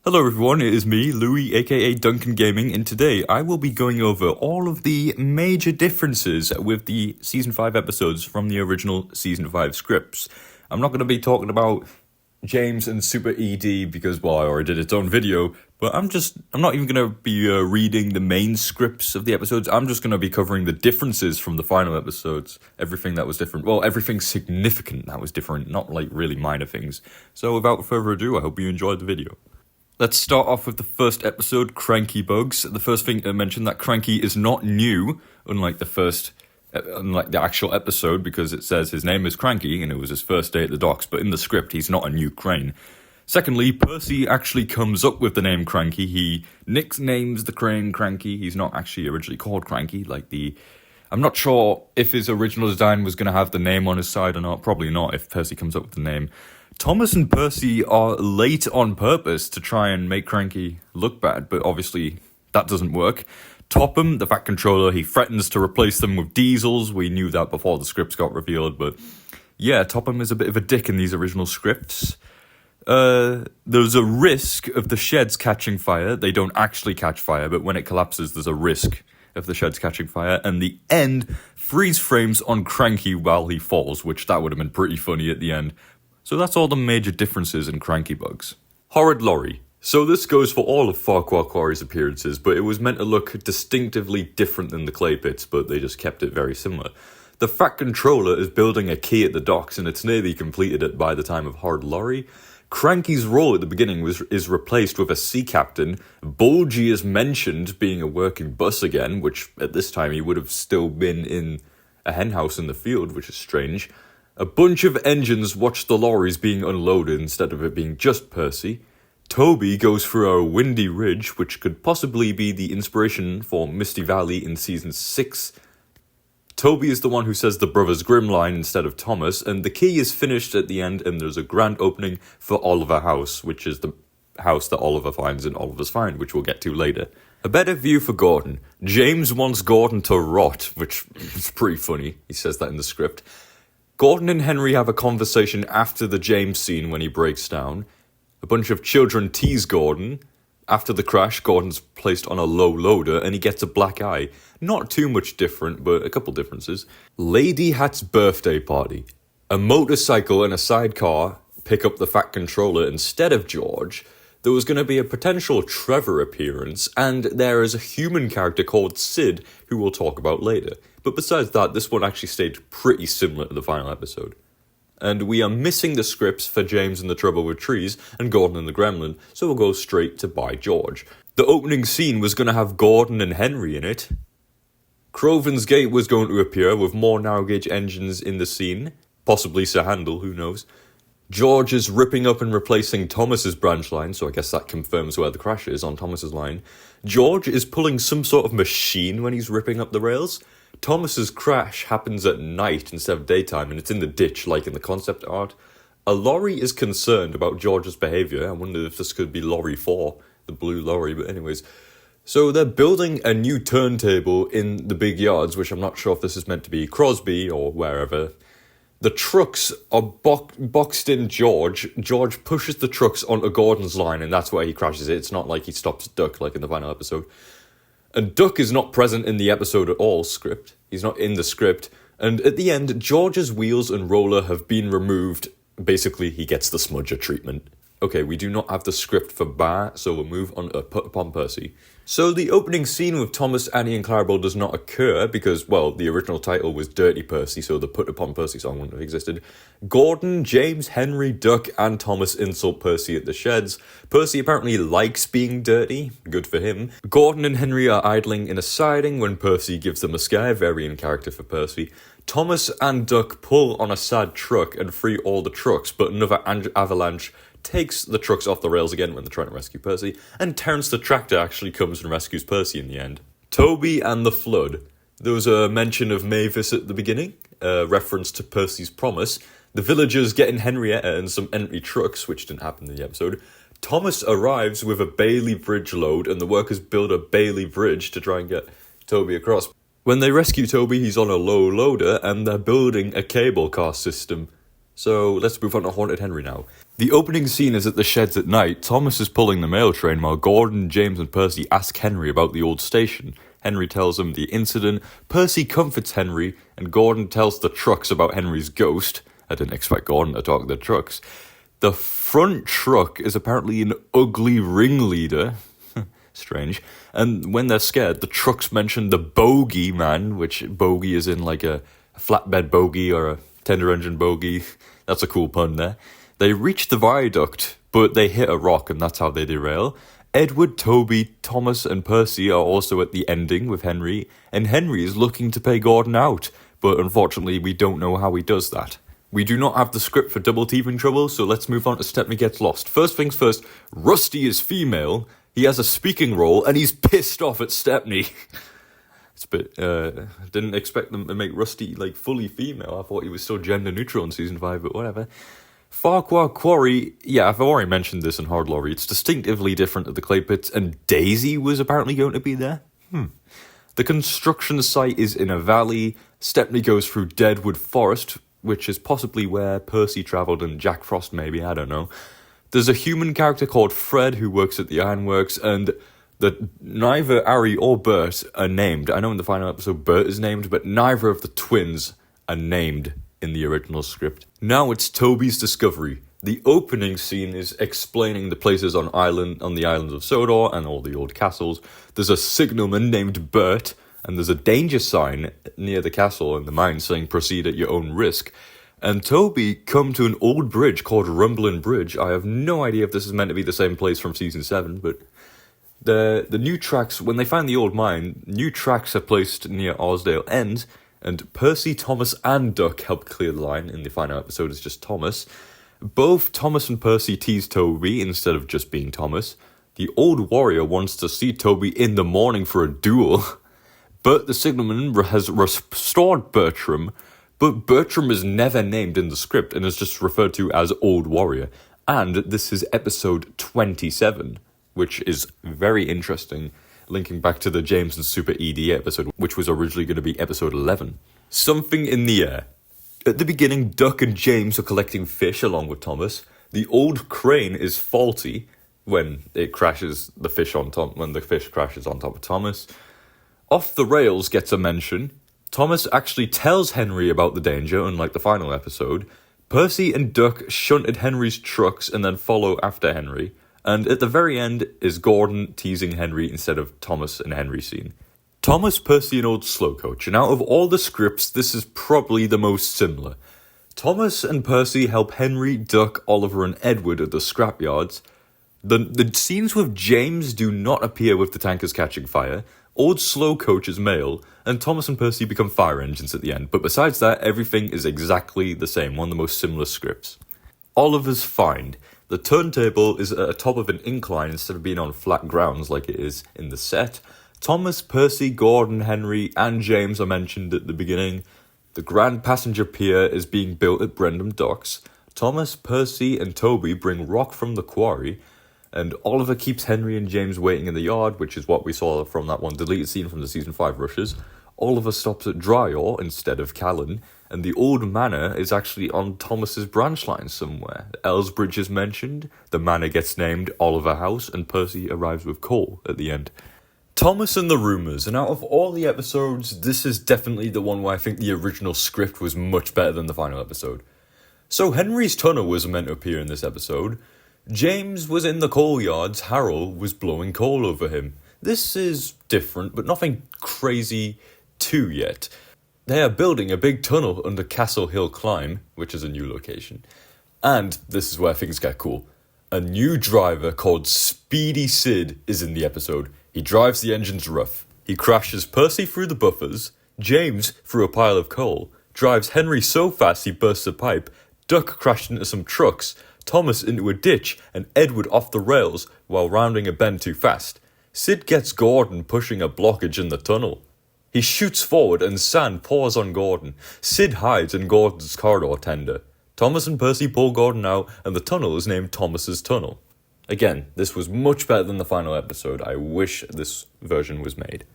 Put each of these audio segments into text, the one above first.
Hello everyone, it is me, Louis, aka Duncan Gaming, and today I will be going over all of the major differences with the Season 5 episodes from the original Season 5 scripts. I'm not going to be talking about James and Super ED because, well, I already did its own video, but I'm not even going to be reading the main scripts of the episodes. I'm just going to be covering the differences from the final episodes, everything that was different. Well, everything significant that was different, not like really minor things. So without further ado, I hope you enjoyed the video. Let's start off with the first episode, Cranky Bugs. The first thing to mention that Cranky is not new, unlike the actual episode, because it says his name is Cranky and it was his first day at the docks, but in the script he's not a new crane. Secondly, Percy actually comes up with the name Cranky. He nicknames the crane Cranky. He's not actually originally called Cranky, I'm not sure if his original design was going to have the name on his side or not. Probably not if Percy comes up with the name. Thomas and Percy are late on purpose to try and make Cranky look bad, but obviously that doesn't work. Topham, the Fat Controller, he threatens to replace them with diesels. We knew that before the scripts got revealed, but yeah, Topham is a bit of a dick in these original scripts. There's a risk of the sheds catching fire. They don't actually catch fire, but when it collapses, there's a risk of the sheds catching fire. And the end freeze frames on Cranky while he falls, which that would have been pretty funny at the end. So that's all the major differences in Cranky Bugs. Horrid Lorry. So this goes for all of Farquhar Quarry's appearances, but it was meant to look distinctively different than the clay pits, but they just kept it very similar. The Fat Controller is building a quay at the docks, and it's nearly completed it by the time of Horrid Lorry. Cranky's role at the beginning is replaced with a sea captain. Bulgy is mentioned being a working bus again, which at this time he would have still been in a henhouse in the field, which is strange. A bunch of engines watch the lorries being unloaded instead of it being just Percy. Toby goes through a windy ridge, which could possibly be the inspiration for Misty Valley in Season 6. Toby is the one who says the Brothers Grimm line instead of Thomas, and the key is finished at the end, and there's a grand opening for Oliver House, which is the house that Oliver finds in Oliver's Find, which we'll get to later. A better view for Gordon. James wants Gordon to rot, which is pretty funny. He says that in the script. Gordon and Henry have a conversation after the James scene when he breaks down. A bunch of children tease Gordon. After the crash, Gordon's placed on a low loader and he gets a black eye. Not too much different, but a couple differences. Lady Hat's birthday party. A motorcycle and a sidecar pick up the Fat Controller instead of George. There was going to be a potential Trevor appearance, and there is a human character called Sid, who we'll talk about later. But besides that, this one actually stayed pretty similar to the final episode. And we are missing the scripts for James and the Trouble with Trees and Gordon and the Gremlin, so we'll go straight to By George. The opening scene was going to have Gordon and Henry in it. Crovan's Gate was going to appear with more narrow gauge engines in the scene. Possibly Sir Handel, who knows. George is ripping up and replacing Thomas's branch line, so I guess that confirms where the crash is on Thomas's line. George is pulling some sort of machine when he's ripping up the rails. Thomas's crash happens at night instead of daytime, and it's in the ditch like in the concept art. A lorry is concerned about George's behaviour. I wonder if this could be Lorry 4, the blue lorry, but anyways. So they're building a new turntable in the big yards, which I'm not sure if this is meant to be Crosby or wherever. The trucks are boxed in George. George pushes the trucks onto Gordon's line, and that's where he crashes it. It's not like he stops Duck like in the final episode. And Duck is not present in the episode at all script. He's not in the script. And at the end, George's wheels and roller have been removed. Basically, he gets the smudger treatment. Okay, we do not have the script for Bar, so we'll move on to Put Upon Percy. So the opening scene with Thomas, Annie and Clarabelle does not occur because, well, the original title was Dirty Percy, so the Put Upon Percy song wouldn't have existed. Gordon, James, Henry, Duck and Thomas insult Percy at the sheds. Percy apparently likes being dirty. Good for him. Gordon and Henry are idling in a siding when Percy gives them a scare, very in character for Percy. Thomas and Duck pull on a sad truck and free all the trucks, but another avalanche takes the trucks off the rails again when they're trying to rescue Percy, and Terence the Tractor actually comes and rescues Percy in the end. Toby and the Flood. There was a mention of Mavis at the beginning, a reference to Percy's promise. The villagers get in Henrietta and some empty trucks, which didn't happen in the episode. Thomas arrives with a Bailey Bridge load, and the workers build a Bailey Bridge to try and get Toby across. When they rescue Toby, he's on a low loader, and they're building a cable car system. So let's move on to Haunted Henry now. The opening scene is at the sheds at night. Thomas is pulling the mail train while Gordon, James and Percy ask Henry about the old station. Henry tells them the incident, Percy comforts Henry, and Gordon tells the trucks about Henry's ghost. I didn't expect Gordon to talk to the trucks. The front truck is apparently an ugly ringleader. Strange. And when they're scared, the trucks mention the bogey man, which bogey is in like a flatbed bogey or a tender engine bogey. That's a cool pun there. They reach the viaduct, but they hit a rock and that's how they derail. Edward, Toby, Thomas and Percy are also at the ending with Henry, and Henry is looking to pay Gordon out, but unfortunately we don't know how he does that. We do not have the script for Double Teething Trouble, so let's move on to Stepney Gets Lost. First things first, Rusty is female, he has a speaking role, and he's pissed off at Stepney. It's a bit, didn't expect them to make Rusty, like, fully female. I thought he was still gender neutral in Season 5, but whatever. Farquhar Quarry, yeah, I've already mentioned this in Hard Lorry. It's distinctively different to the clay pits, and Daisy was apparently going to be there. The construction site is in a valley. Stepney goes through Deadwood Forest, which is possibly where Percy travelled and Jack Frost maybe, I don't know. There's a human character called Fred who works at the ironworks, and neither Ari or Bert are named. I know in the final episode Bert is named, but neither of the twins are named in the original script. Now it's Toby's discovery. The opening scene is explaining the places on the islands of Sodor and all the old castles. There's a signalman named Bert, and there's a danger sign near the castle and the mine saying proceed at your own risk. And Toby come to an old bridge called Rumblin' Bridge. I have no idea if this is meant to be the same place from Season 7, but the new tracks, when they find the old mine, new tracks are placed near Osdale End, and Percy, Thomas and Duck help clear the line. In the final episode it's just Thomas. Both Thomas and Percy tease Toby instead of just being Thomas. The old warrior wants to see Toby in the morning for a duel. But the signalman has restored Bertram, but Bertram is never named in the script and is just referred to as Old Warrior. And this is episode 27, which is very interesting, linking back to the James and Super ED episode, which was originally going to be episode 11. Something in the air. At the beginning, Duck and James are collecting fish along with Thomas. The old crane is faulty when it crashes the fish when the fish crashes on top of Thomas. Off the Rails gets a mention. Thomas actually tells Henry about the danger, unlike the final episode. Percy and Duck shunt at Henry's trucks and then follow after Henry. And at the very end is Gordon teasing Henry instead of Thomas and Henry scene. Thomas, Percy and Old Slow Coach, and out of all the scripts, this is probably the most similar. Thomas and Percy help Henry, Duck, Oliver and Edward at the scrapyards. The scenes with James do not appear with the tankers catching fire. Old Slow Coach is male, and Thomas and Percy become fire engines at the end. But besides that, everything is exactly the same, one of the most similar scripts. Oliver's find. The turntable is at the top of an incline instead of being on flat grounds like it is in the set. Thomas, Percy, Gordon, Henry, and James are mentioned at the beginning. The Grand Passenger Pier is being built at Brendam Docks. Thomas, Percy, and Toby bring rock from the quarry. And Oliver keeps Henry and James waiting in the yard, which is what we saw from that one deleted scene from the Season 5 rushes. Oliver stops at Dryor instead of Callan, and the old manor is actually on Thomas's branch line somewhere. Elsbridge is mentioned, the manor gets named Oliver House, and Percy arrives with coal at the end. Thomas and the Rumours, and out of all the episodes, this is definitely the one where I think the original script was much better than the final episode. So Henry's tunnel was meant to appear in this episode. James was in the coal yards, Harold was blowing coal over him. This is different, but nothing crazy too yet. They are building a big tunnel under Castle Hill Climb, which is a new location. And this is where things get cool. A new driver called Speedy Sid is in the episode. He drives the engines rough. He crashes Percy through the buffers, James through a pile of coal, drives Henry so fast he bursts a pipe, Duck crashed into some trucks, Thomas into a ditch, and Edward off the rails while rounding a bend too fast. Sid gets Gordon pushing a blockage in the tunnel. He shoots forward and sand pours on Gordon. Sid hides in Gordon's corridor tender. Thomas and Percy pull Gordon out, and the tunnel is named Thomas's Tunnel. Again, this was much better than the final episode. I wish this version was made.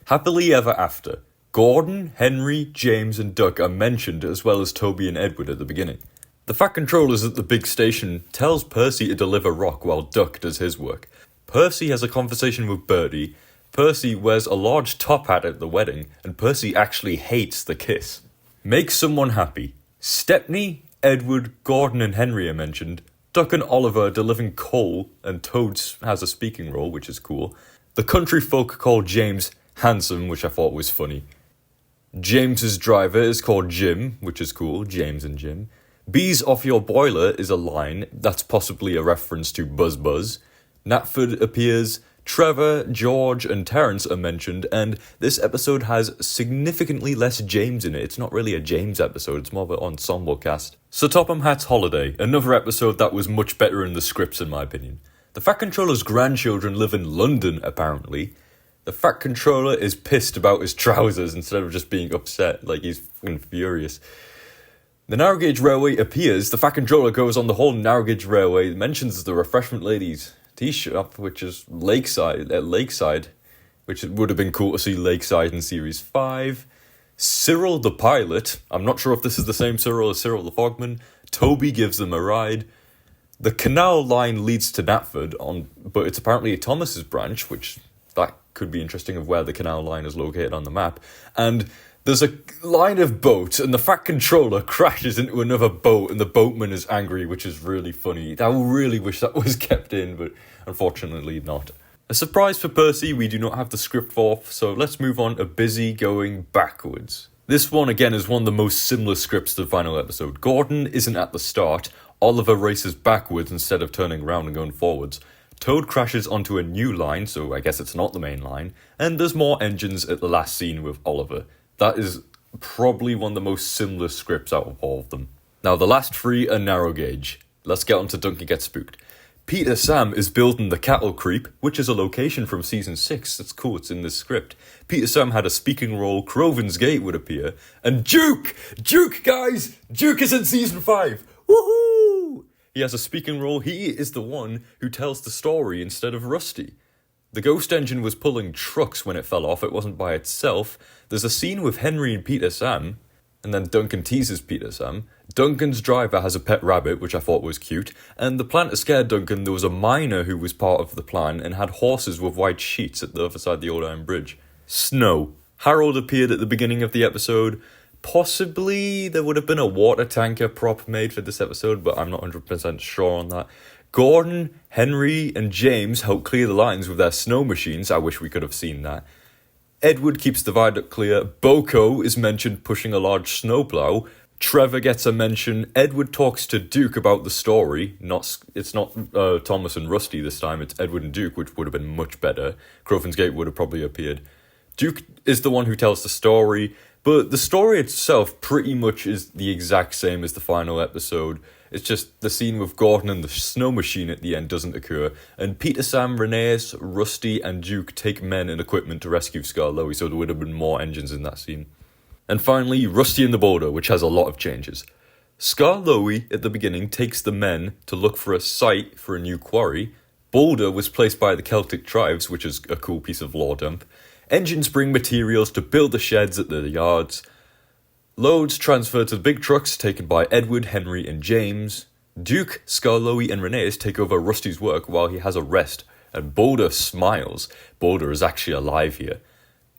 Happily Ever After. Gordon, Henry, James, and Duck are mentioned as well as Toby and Edward at the beginning. The Fat Controllers at the big station tells Percy to deliver rock while Duck does his work. Percy has a conversation with Birdie. Percy wears a large top hat at the wedding, and Percy actually hates the kiss. Make someone happy. Stepney, Edward, Gordon and Henry are mentioned. Duck and Oliver delivering coal, and Toad has a speaking role, which is cool. The country folk call James handsome, which I thought was funny. James's driver is called Jim, which is cool, James and Jim. Bees off your boiler is a line, that's possibly a reference to Buzz Buzz. Knapford appears, Trevor, George and Terence are mentioned, and this episode has significantly less James in it. It's not really a James episode, it's more of an ensemble cast. So Topham Hatt's Holiday, another episode that was much better in the scripts in my opinion. The Fat Controller's grandchildren live in London, apparently. The Fat Controller is pissed about his trousers instead of just being upset, like he's fucking furious. The narrow gauge railway appears, the Fat Controller goes on the whole narrow gauge railway, mentions the refreshment ladies tea shop, which is Lakeside, which would have been cool to see Lakeside in Series 5. Cyril the pilot, I'm not sure if this is the same Cyril as Cyril the Fogman. Toby gives them a ride. The canal line leads to Knapford, but it's apparently Thomas's branch, which that could be interesting of where the canal line is located on the map. And there's a line of boats, and the Fat Controller crashes into another boat, and the boatman is angry, which is really funny. I really wish that was kept in, but unfortunately not. A surprise for Percy, we do not have the script for, so let's move on to Busy going backwards. This one, again, is one of the most similar scripts to the final episode. Gordon isn't at the start, Oliver races backwards instead of turning around and going forwards. Toad crashes onto a new line, so I guess it's not the main line, and there's more engines at the last scene with Oliver. That is probably one of the most similar scripts out of all of them. Now, the last three are narrow gauge. Let's get on to Duncan Gets Spooked. Peter Sam is building the Cattle Creep, which is a location from Season 6. That's cool, it's in this script. Peter Sam had a speaking role, Croven's Gate would appear, and Duke, guys! Duke is in Season 5! Woohoo! He has a speaking role, he is the one who tells the story instead of Rusty. The ghost engine was pulling trucks when it fell off, it wasn't by itself. There's a scene with Henry and Peter Sam, and then Duncan teases Peter Sam. Duncan's driver has a pet rabbit, which I thought was cute, and the plan to scare Duncan, there was a miner who was part of the plan and had horses with white sheets at the other side of the Old Iron Bridge. Snow. Harold appeared at the beginning of the episode. Possibly there would have been a water tanker prop made for this episode, but I'm not 100% sure on that. Gordon, Henry, and James help clear the lines with their snow machines. I wish we could have seen that. Edward keeps the viaduct clear. Boko is mentioned pushing a large snowplow. Trevor gets a mention. Edward talks to Duke about the story. It's not Thomas and Rusty this time, it's Edward and Duke, which would have been much better. Croven's Gate would have probably appeared. Duke is the one who tells the story, but the story itself pretty much is the exact same as the final episode. It's just the scene with Gordon and the snow machine at the end doesn't occur, and Peter, Sam, Rhaenyra, Rusty and Duke take men and equipment to rescue Skarloey, so there would have been more engines in that scene. And finally, Rusty and the Boulder, which has a lot of changes. Skarloey, at the beginning, takes the men to look for a site for a new quarry. Boulder was placed by the Celtic tribes, which is a cool piece of lore dump. Engines bring materials to build the sheds at the yards. Loads transferred to the big trucks taken by Edward, Henry and James. Duke, Skarloey and Rhaenyra take over Rusty's work while he has a rest, and Boulder smiles. Boulder is actually alive here.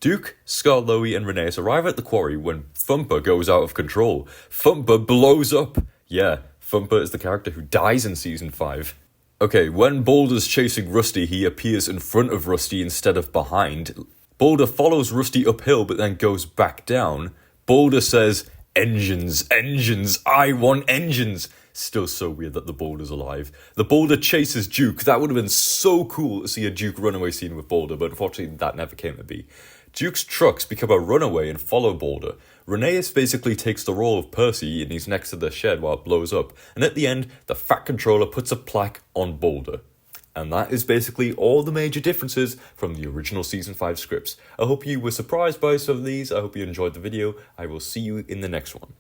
Duke, Skarloey and Rhaenyra arrive at the quarry when Thumper goes out of control. Thumper blows up. Yeah, Thumper is the character who dies in Season 5. Okay, when Boulder's chasing Rusty, he appears in front of Rusty instead of behind. Boulder follows Rusty uphill but then goes back down. Boulder says, "Engines, engines, I want engines." Still so weird that the Boulder's alive. The Boulder chases Duke. That would have been so cool to see a Duke runaway scene with Boulder, but unfortunately that never came to be. Duke's trucks become a runaway and follow Boulder. Rhaenyra basically takes the role of Percy and he's next to the shed while it blows up. And at the end, the Fat Controller puts a plaque on Boulder. And that is basically all the major differences from the original Season 5 scripts. I hope you were surprised by some of these. I hope you enjoyed the video. I will see you in the next one.